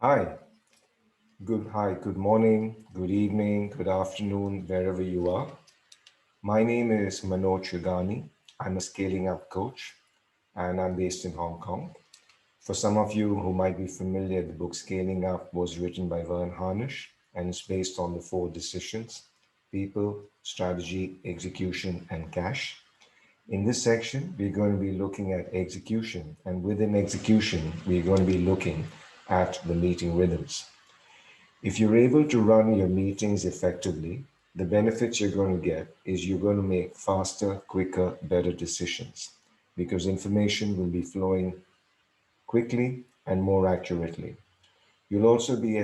Hi, good morning, good evening, good afternoon, wherever you are. My name is Manoj Yugani. I'm a scaling up coach and I'm based in Hong Kong. For some of you who might be familiar, the book Scaling Up was written by Vern Harnish and is based on the four decisions: people, strategy, execution, and cash. In this section, we're going to be looking at execution, and within execution, we're going to be looking at the meeting rhythms. If you're able to run your meetings effectively, the benefits you're going to get is you're going to make faster, quicker, better decisions because information will be flowing quickly and more accurately. You'll also be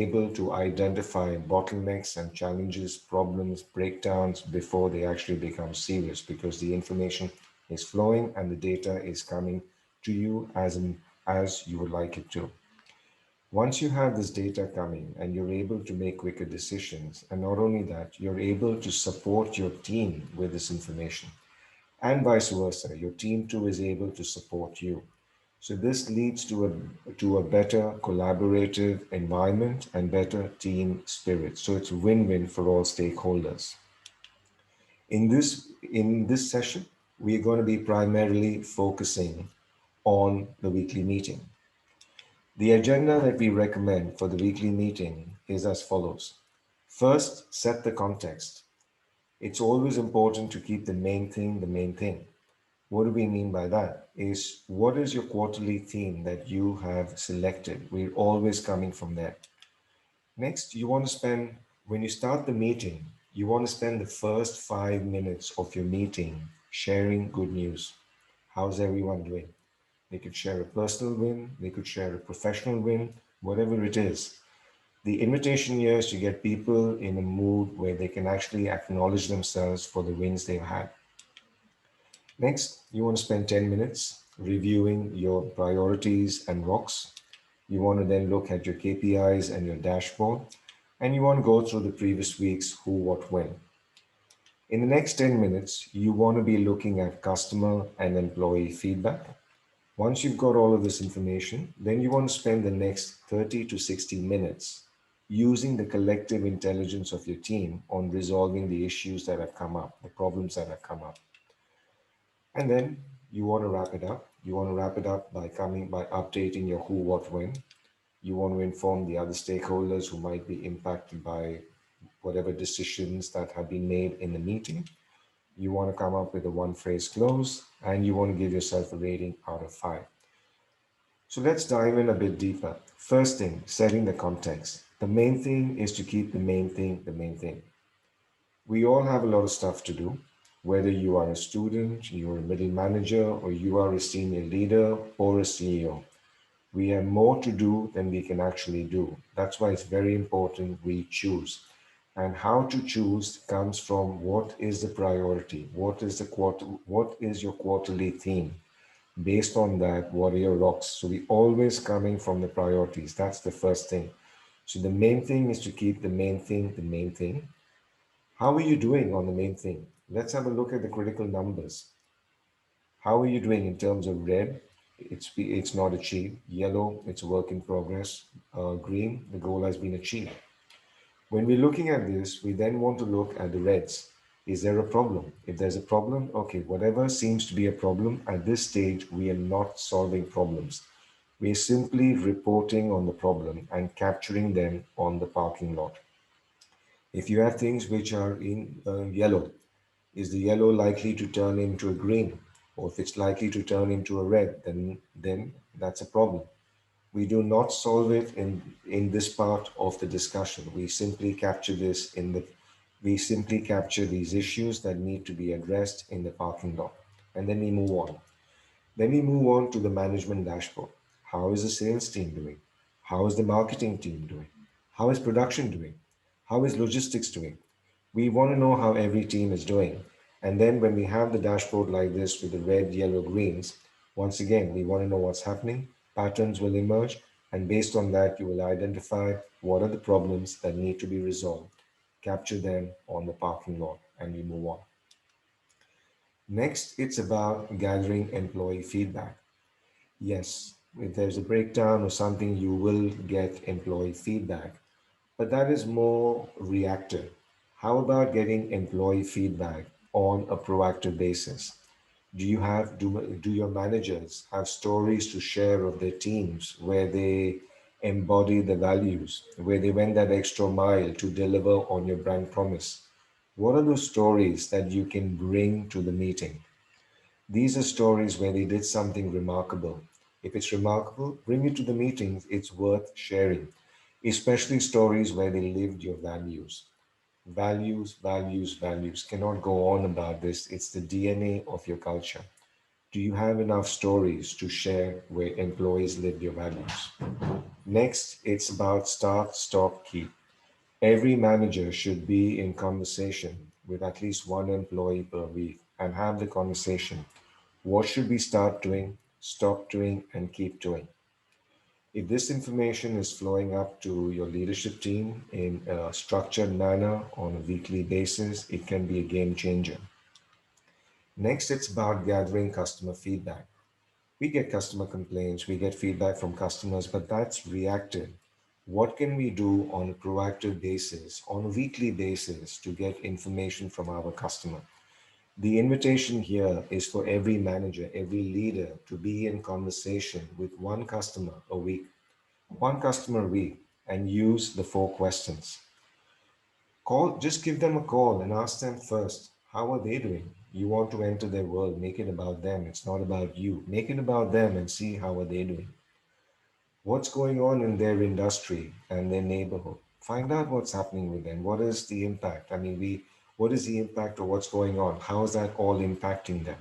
able to identify bottlenecks and challenges, problems, breakdowns before they actually become serious because the information is flowing and the data is coming to you as you would like it to. Once you have this data coming and you're able to make quicker decisions, and not only that, you're able to support your team with this information, and vice versa, your team too is able to support you. So this leads to a better collaborative environment and better team spirit. So it's a win-win for all stakeholders. In this session, we are going to be primarily focusing on the weekly meeting. The agenda that we recommend for the weekly meeting is as follows. First, set the context. It's always important to keep the main thing the main thing. What do we mean by that? Is what is your quarterly theme that you have selected? We're always coming from there. Next, when you start the meeting, you want to spend the first 5 minutes of your meeting sharing good news. How's everyone doing? They could share a personal win, they could share a professional win, whatever it is. The invitation here is to get people in a mood where they can actually acknowledge themselves for the wins they've had. Next, you want to spend 10 minutes reviewing your priorities and rocks. You want to then look at your KPIs and your dashboard, and you want to go through the previous week's who, what, when. In the next 10 minutes, you want to be looking at customer and employee feedback. Once you've got all of this information, then you want to spend the next 30 to 60 minutes using the collective intelligence of your team on resolving the issues that have come up, the problems that have come up. And then you want to wrap it up. You want to wrap it up by updating your who, what, when. You want to inform the other stakeholders who might be impacted by whatever decisions that have been made in the meeting. You want to come up with a one phrase close and you want to give yourself a rating out of 5. So let's dive in a bit deeper. First thing, setting the context. The main thing is to keep the main thing the main thing. We all have a lot of stuff to do, whether you are a student, you're a middle manager, or you are a senior leader or a CEO. We have more to do than we can actually do. That's why it's very important we choose. And how to choose comes from what is the priority, what is your quarterly theme. Based on that, what are your rocks? So we always coming from the priorities. That's the first thing. So the main thing is to keep the main thing the main thing. How are you doing on the main thing? Let's have a look at the critical numbers. How are you doing in terms of red? It's not achieved. Yellow, it's a work in progress. Green, the goal has been achieved. When we're looking at this, we then want to look at the reds. Is there a problem? If there's a problem, okay, whatever seems to be a problem, at this stage, we are not solving problems. We're simply reporting on the problem and capturing them on the parking lot. If you have things which are in yellow, is the yellow likely to turn into a green? Or if it's likely to turn into a red, then that's a problem. We do not solve it in this part of the discussion. We simply capture these issues that need to be addressed in the parking lot. And then we move on. Then we move on to the management dashboard. How is the sales team doing? How is the marketing team doing? How is production doing? How is logistics doing? We want to know how every team is doing. And then when we have the dashboard like this with the red, yellow, greens, once again, we want to know what's happening. Patterns will emerge. And based on that, you will identify what are the problems that need to be resolved, capture them on the parking lot, and we move on. Next, it's about gathering employee feedback. Yes, If there's a breakdown or something, you will get employee feedback, but that is more reactive. How about getting employee feedback on a proactive basis? Do your managers have stories to share of their teams where they embody the values, where they went that extra mile to deliver on your brand promise? What are those stories that you can bring to the meeting? These are stories where they did something remarkable. If it's remarkable, bring it to the meetings. It's worth sharing, especially stories where they lived your values. Values, values, values. Cannot go on about this. It's the DNA of your culture. Do you have enough stories to share where employees live your values? Next, it's about start, stop, keep. Every manager should be in conversation with at least one employee per week and have the conversation. What should we start doing, stop doing, and keep doing? If this information is flowing up to your leadership team in a structured manner on a weekly basis, it can be a game changer. Next, it's about gathering customer feedback. We get customer complaints, we get feedback from customers, but that's reactive. What can we do on a proactive basis, on a weekly basis, to get information from our customer? The invitation here is for every manager, every leader to be in conversation with one customer a week, one customer a week, and use the four questions. Call, just give them a call and ask them first, how are they doing? You want to enter their world, make it about them. It's not about you. Make it about them and see how are they doing. What's going on in their industry and their neighborhood? Find out what's happening with them. What is the impact? What is the impact of what's going on? How is that all impacting them?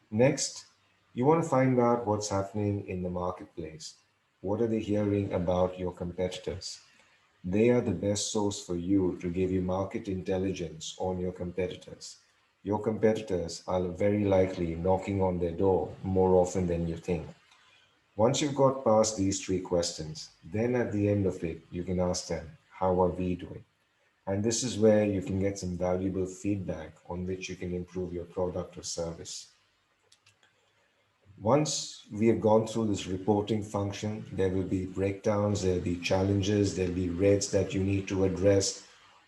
Next, you want to find out what's happening in the marketplace. What are they hearing about your competitors? They are the best source for you to give you market intelligence on your competitors. Your competitors are very likely knocking on their door more often than you think. Once you've got past these three questions, then at the end of it, you can ask them, how are we doing? And this is where you can get some valuable feedback on which you can improve your product or service. Once we have gone through this reporting function, there will be breakdowns, there'll be challenges, there'll be reds that you need to address.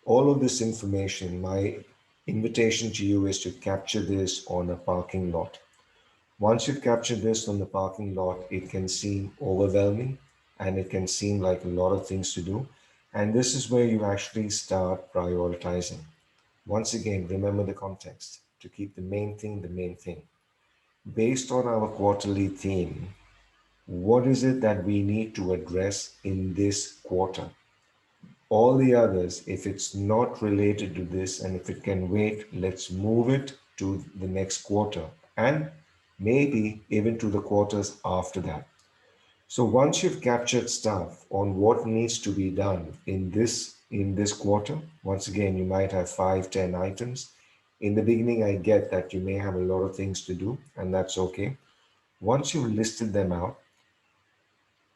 All of this information, my invitation to you is to capture this on a parking lot. Once you've captured this on the parking lot, it can seem overwhelming and it can seem like a lot of things to do. And this is where you actually start prioritizing. Once again, remember the context to keep the main thing the main thing. Based on our quarterly theme, what is it that we need to address in this quarter? All the others, if it's not related to this and if it can wait, let's move it to the next quarter and maybe even to the quarters after that. So once you've captured stuff on what needs to be done in this quarter, once again, you might have 5, 10 items. In the beginning, I get that you may have a lot of things to do, and that's okay. Once you've listed them out,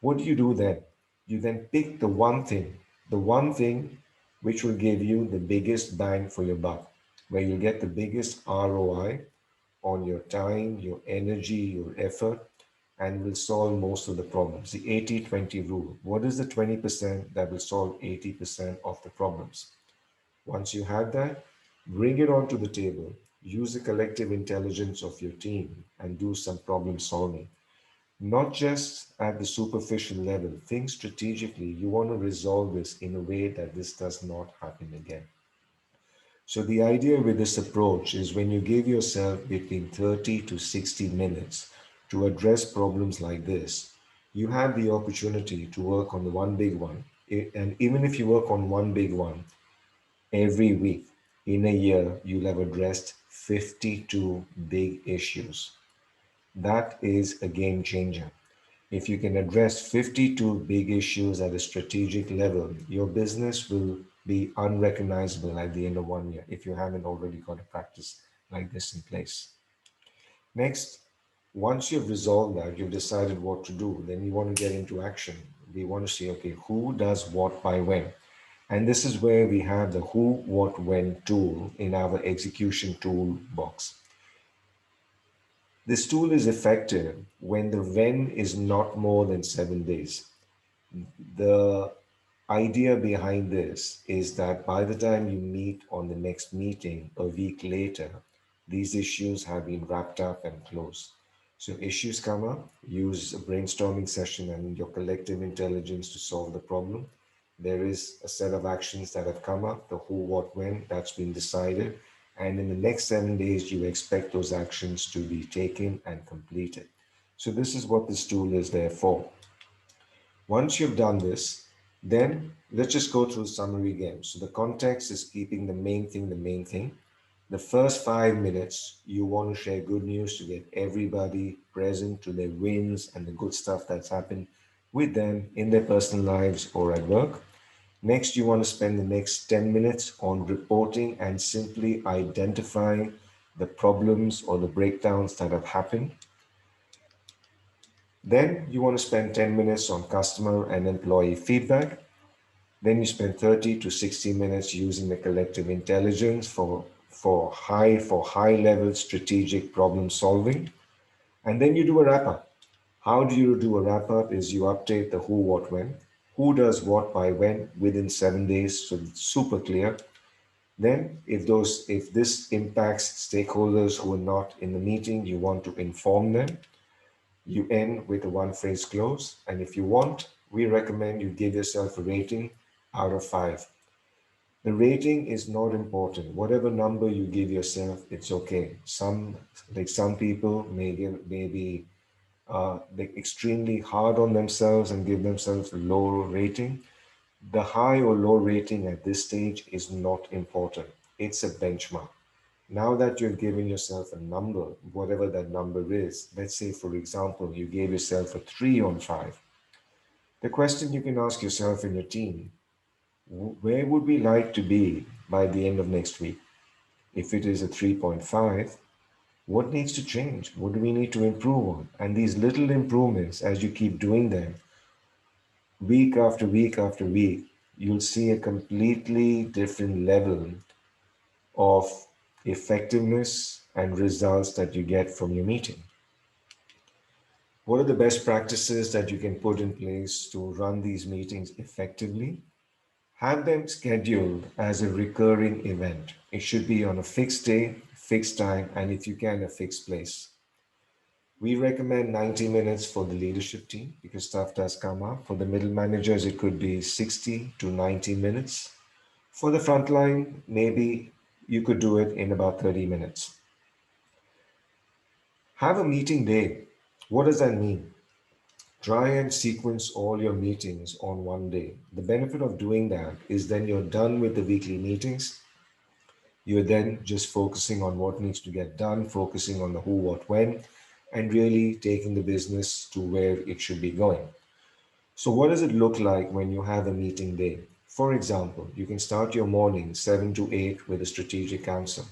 what do you do then? You then pick the one thing which will give you the biggest bang for your buck, where you'll get the biggest ROI on your time, your energy, your effort, and will solve most of the problems. The 80-20 rule. What is the 20% that will solve 80% of the problems? Once you have that, bring it onto the table. Use the collective intelligence of your team and do some problem solving. Not just at the superficial level. Think strategically. You want to resolve this in a way that this does not happen again. So, the idea with this approach is when you give yourself between 30 to 60 minutes to address problems like this, you have the opportunity to work on the one big one. And even if you work on one big one every week, in a year, you'll have addressed 52 big issues. That is a game changer. If you can address 52 big issues at a strategic level, your business will be unrecognizable at the end of one year if you haven't already got a practice like this in place. Next, once you've resolved that, you've decided what to do, then you want to get into action. We want to see, okay, who does what by when? And this is where we have the who, what, when tool in our execution toolbox. This tool is effective when the when is not more than 7 days. The idea behind this is that by the time you meet on the next meeting a week later, these issues have been wrapped up and closed. So issues come up, use a brainstorming session and your collective intelligence to solve the problem. There is a set of actions that have come up, the who, what, when, that's been decided. And in the next 7 days, you expect those actions to be taken and completed. So this is what this tool is there for. Once you've done this, then let's just go through summary again. So the context is keeping the main thing the main thing. The first 5 minutes, you want to share good news to get everybody present to their wins and the good stuff that's happened with them in their personal lives or at work. Next, you want to spend the next 10 minutes on reporting and simply identifying the problems or the breakdowns that have happened. Then you want to spend 10 minutes on customer and employee feedback. Then you spend 30 to 60 minutes using the collective intelligence for high level strategic problem solving. And then you do a wrap up. How do you do a wrap up is you update the who, what, when. Who does what by when within 7 days, so it's super clear. Then if this impacts stakeholders who are not in the meeting, you want to inform them. You end with a one phrase close. And if you want, we recommend you give yourself a rating out of 5. The rating is not important. Whatever number you give yourself, it's okay. Some people maybe they're extremely hard on themselves and give themselves a low rating. The high or low rating at this stage is not important. It's a benchmark. Now that you've given yourself a number, whatever that number is, let's say, for example, you gave yourself a 3 on 5. The question you can ask yourself in your team, where would we like to be by the end of next week? If it is a 3.5, what needs to change? What do we need to improve on? And these little improvements, as you keep doing them, week after week after week, you'll see a completely different level of effectiveness and results that you get from your meeting. What are the best practices that you can put in place to run these meetings effectively? Have them scheduled as a recurring event. It should be on a fixed day, fixed time, and if you can, a fixed place. We recommend 90 minutes for the leadership team because stuff does come up. For the middle managers, it could be 60 to 90 minutes. For the front line, maybe you could do it in about 30 minutes. Have a meeting day. What does that mean? Try and sequence all your meetings on one day. The benefit of doing that is then you're done with the weekly meetings. You're then just focusing on what needs to get done, focusing on the who, what, when, and really taking the business to where it should be going. So, what does it look like when you have a meeting day? For example, you can start your morning 7 to 8 with a strategic council.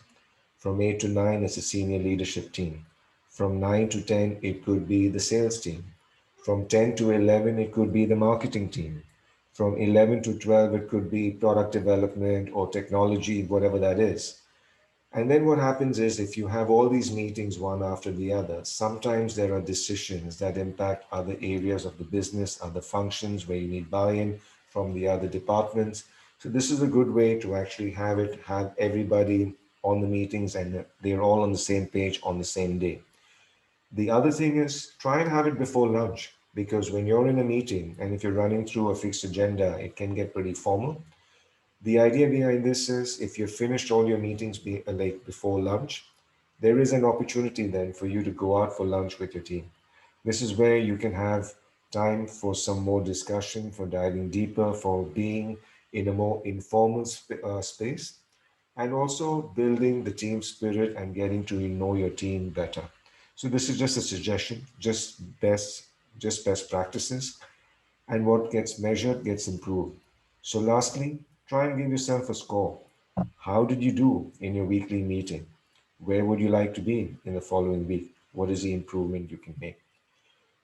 From 8 to 9, it's a senior leadership team. From 9 to 10, it could be the sales team. From 10 to 11, it could be the marketing team. From 11 to 12, it could be product development or technology, whatever that is. And then what happens is if you have all these meetings one after the other, sometimes there are decisions that impact other areas of the business, other functions where you need buy-in from the other departments. So this is a good way to actually have everybody on the meetings and they're all on the same page on the same day. The other thing is try and have it before lunch because when you're in a meeting and if you're running through a fixed agenda, it can get pretty formal. The idea behind this is if you've finished all your meetings like before lunch, there is an opportunity then for you to go out for lunch with your team. This is where you can have time for some more discussion, for diving deeper, for being in a more informal space, and also building the team spirit and getting to know your team better. So this is just a suggestion, just best practices, and what gets measured gets improved. So, lastly, try and give yourself a score. How did you do in your weekly meeting? Where would you like to be in the following week? What is the improvement you can make?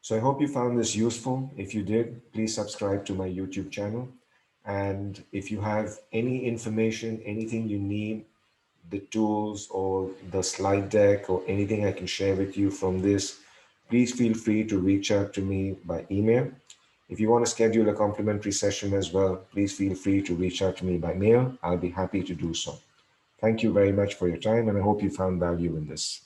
So, I hope you found this useful. If you did, please subscribe to my YouTube channel. And if you have any information, anything you need, the tools or the slide deck or anything I can share with you from this, please feel free to reach out to me by email. If you want to schedule a complimentary session as well, please feel free to reach out to me by mail. I'll be happy to do so. Thank you very much for your time, and I hope you found value in this.